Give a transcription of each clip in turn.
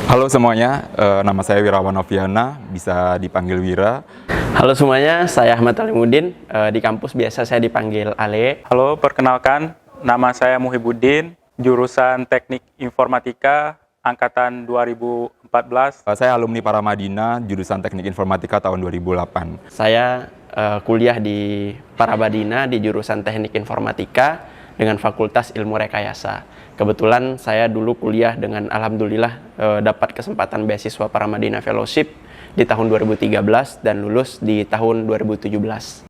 Halo semuanya, nama saya Wirawan Noviana, bisa dipanggil Wira. Halo semuanya, saya Ahmad Alimuddin. Di kampus biasa saya dipanggil Ale. Halo, perkenalkan, nama saya Muhibuddin, jurusan Teknik Informatika, angkatan 2014. Saya alumni Paramadina, jurusan Teknik Informatika tahun 2008. Saya kuliah di Paramadina di jurusan Teknik Informatika dengan Fakultas Ilmu Rekayasa. Kebetulan saya dulu kuliah dengan alhamdulillah dapat kesempatan beasiswa Paramadina Fellowship di tahun 2013 dan lulus di tahun 2017.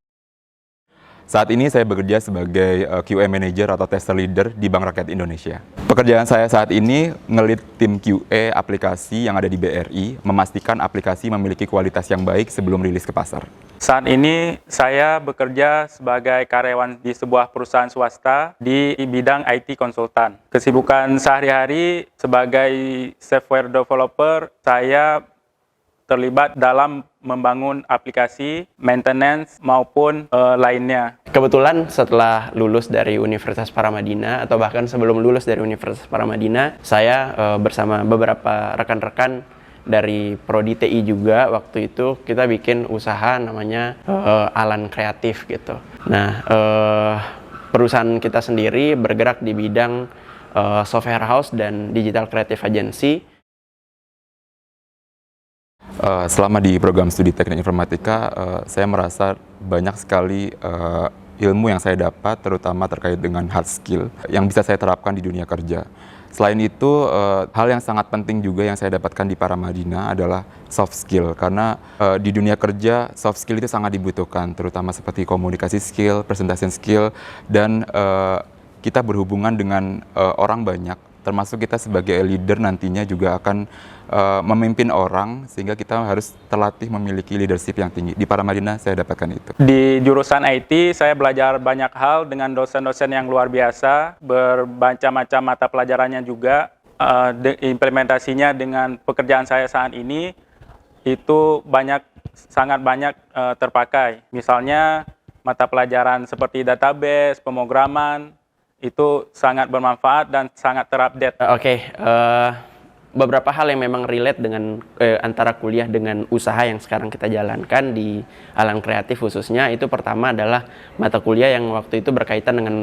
Saat ini saya bekerja sebagai QA Manager atau Tester Leader di Bank Rakyat Indonesia. Pekerjaan saya saat ini nge-lead tim QA aplikasi yang ada di BRI, memastikan aplikasi memiliki kualitas yang baik sebelum rilis ke pasar. Saat ini saya bekerja sebagai karyawan di sebuah perusahaan swasta di bidang IT konsultan. Kesibukan sehari-hari sebagai software developer, saya terlibat dalam membangun aplikasi, maintenance, maupun lainnya. Kebetulan setelah lulus dari Universitas Paramadina atau bahkan sebelum lulus dari Universitas Paramadina, saya bersama beberapa rekan-rekan dari Prodi TI juga waktu itu kita bikin usaha namanya Alan Kreatif gitu. Nah, perusahaan kita sendiri bergerak di bidang software house dan digital creative agency. Selama di program studi Teknik Informatika, saya merasa banyak sekali ilmu yang saya dapat, terutama terkait dengan hard skill yang bisa saya terapkan di dunia kerja. Selain itu, hal yang sangat penting juga yang saya dapatkan di Paramadina adalah soft skill, karena di dunia kerja soft skill itu sangat dibutuhkan, terutama seperti komunikasi skill, presentation skill, dan kita berhubungan dengan orang banyak, termasuk kita sebagai leader nantinya juga akan memimpin orang, sehingga kita harus terlatih memiliki leadership yang tinggi. Di Paramadina saya dapatkan itu. Di jurusan IT, saya belajar banyak hal dengan dosen-dosen yang luar biasa, bermacam-macam mata pelajarannya juga. Implementasinya dengan pekerjaan saya saat ini, itu sangat banyak terpakai. Misalnya, mata pelajaran seperti database, pemrograman, itu sangat bermanfaat dan sangat terupdate. Beberapa hal yang memang relate dengan antara kuliah dengan usaha yang sekarang kita jalankan di Alan Kreatif khususnya, itu pertama adalah mata kuliah yang waktu itu berkaitan dengan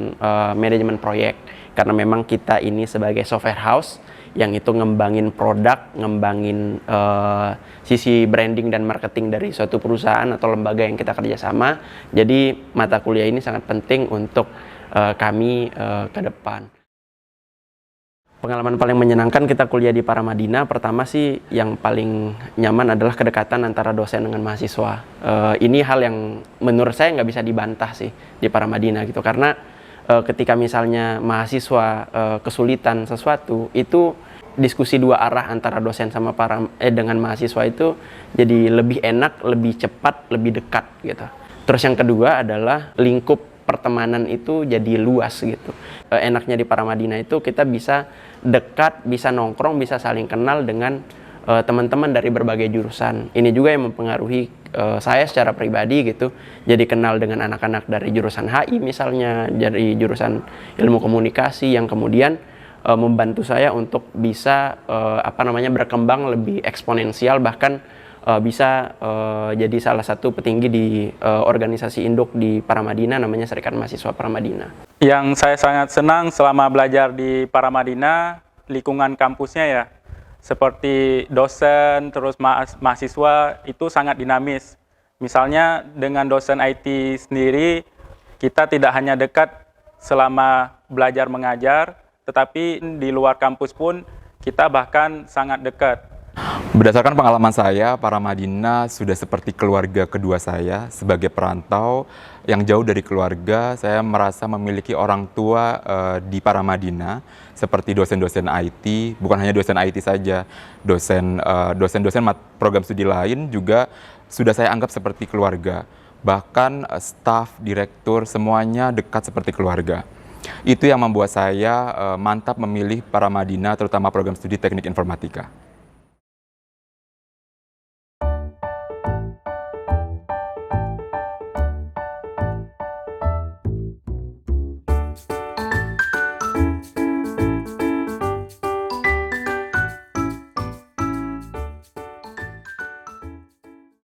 manajemen proyek, karena memang kita ini sebagai software house yang itu ngembangin produk, ngembangin sisi branding dan marketing dari suatu perusahaan atau lembaga yang kita kerjasama. Jadi mata kuliah ini sangat penting untuk kami ke depan. Pengalaman paling menyenangkan kita kuliah di Paramadina, pertama sih yang paling nyaman adalah kedekatan antara dosen dengan mahasiswa. Ini hal yang menurut saya nggak bisa dibantah sih di Paramadina gitu, karena ketika misalnya mahasiswa kesulitan sesuatu, itu diskusi dua arah antara dosen sama dengan mahasiswa itu jadi lebih enak, lebih cepat, lebih dekat gitu. Terus yang kedua adalah lingkup pertemanan itu jadi luas gitu. Enaknya di Paramadina itu kita bisa dekat, bisa nongkrong, bisa saling kenal dengan teman-teman dari berbagai jurusan. Ini juga yang mempengaruhi saya secara pribadi gitu. Jadi kenal dengan anak-anak dari jurusan HI misalnya, dari jurusan ilmu komunikasi yang kemudian membantu saya untuk bisa berkembang lebih eksponensial, bahkan bisa jadi salah satu petinggi di organisasi induk di Paramadina namanya Serikat Mahasiswa Paramadina. Yang saya sangat senang selama belajar di Paramadina, lingkungan kampusnya ya, seperti dosen, terus mahasiswa itu sangat dinamis. Misalnya dengan dosen IT sendiri, kita tidak hanya dekat selama belajar mengajar, tetapi di luar kampus pun kita bahkan sangat dekat. Berdasarkan pengalaman saya, Paramadina sudah seperti keluarga kedua saya. Sebagai perantau yang jauh dari keluarga, saya merasa memiliki orang tua di Paramadina, seperti dosen-dosen IT, bukan hanya dosen IT saja, dosen-dosen program studi lain juga sudah saya anggap seperti keluarga. Bahkan staf, direktur, semuanya dekat seperti keluarga. Itu yang membuat saya mantap memilih Paramadina, terutama program studi Teknik Informatika.